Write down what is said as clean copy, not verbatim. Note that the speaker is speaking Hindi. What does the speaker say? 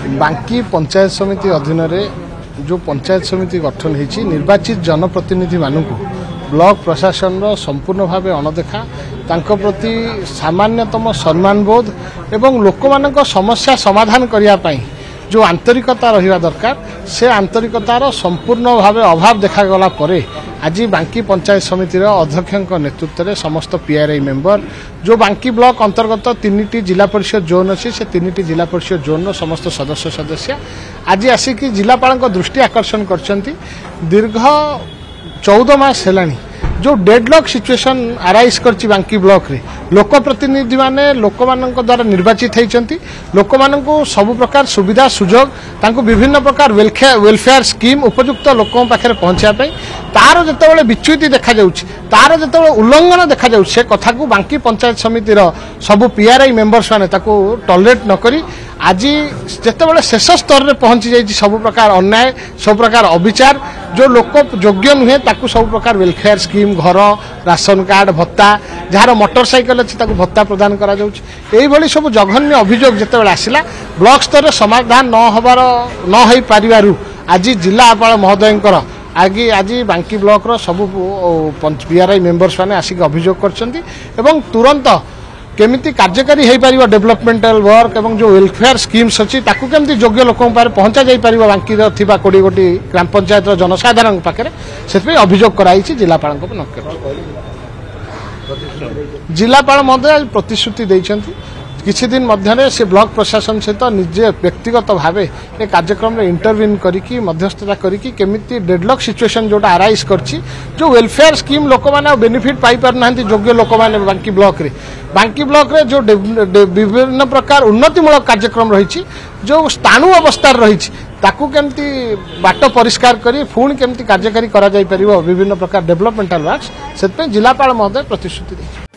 बांकी पंचायत समिति अधीन जो पंचायत समिति गठन होती निर्वाचित जनप्रतिनिधि मानू ब्लॉक प्रशासन संपूर्ण भाव अणदेखा तांको प्रति सामान्यतम सम्मान बोध एवं लोक मान समस्या समाधान करने जो आंतरिकता रहिबा दरकार से आंतरिकतार संपूर्ण भाव अभाव देखागला परे आज बांकी पंचायत समितिर अध्यक्ष नेतृत्व में समस्त पीआरआई मेंबर जो बांकी ब्लॉक अंतर्गत 3टी जिला परिषद जोन अच्छी से 3टी जिला परिषद जोन समस्त सदस्य आज आसिक जिलापाल दृष्टि आकर्षण करछंती दीर्घ 14 मास हेलानी जो डेडलॉक सिचुएशन अराइज करछि बांकी ब्लॉक रे लोक प्रतिनिधि माने लोक मानक द्वारा निर्वाचित होइचंती लोक मानक सब प्रकार सुविधा सुजोग तांको विभिन्न प्रकार वेलफेयर स्कीम उपयुक्त लोकों पाखे पहुंचा तार जिते विच्युति देखा जाउछि तार जिते उल्लंघन देखा जाउछि से कथा को बांकी पंचायत समितिर सब पीआरआई मेंबर्स माने ताको टॉलरेट न करी आज जिते शेष स्तर में पहुंची जाइए सब प्रकार अन्याय सब प्रकार अविचार जो लोक योग्य नुहे ताकू सब प्रकार वेलफेयर स्कीम घर राशन कार्ड भत्ता जार मोटरसाइकेल अच्छी भत्ता प्रदान करा करा सब जघन्य अभियोग जिते आसला ब्लॉक स्तर में समाधान न हो पारिबारु आज जिलापाल महोदय आगे आज बांकी ब्लॉक सब पीआरआई मेंबर्स माने आसिक अभियोग करछंती एवं तुरंत केमिति कार्यकारी हो पार डेवलपमेंटल वर्क एवं जो वेलफेयर स्कीम्स अच्छी ताकू केमिति योग्य लोकों पारे पहुंचा जाई पार बांकी थिबा 20 गोटी ग्राम पंचायत जनसाधारण पाखे से अभियोग कराई जिलापाल जिलापाल महोदय प्रतिश्रुति देइछंती किछि दिन मध्य से ब्लॉक प्रशासन सहित निजे व्यक्तिगत भाव ए कार्यक्रम में इंटरव्यून करिकी मध्यस्थता करिकी केमिति डेडलॉक सिचुएशन जोटा अराइज करछि जो वेलफेयर स्कीम लोक माने बेनिफिट पाई पार नाहंती योग्य लोक माने बांकी ब्लॉक रे जो विभिन्न प्रकार उन्नतिमूलक कार्यक्रम रही जो स्थाणु अवस्था रही ताकू केमती बाट परिष्कार करी पुणी केमती कार्यकारी करा जाई परिबो विभिन्न प्रकार डेवलपमेंटल वर्क्स से जिलापाल महोदय प्रतिश्रुति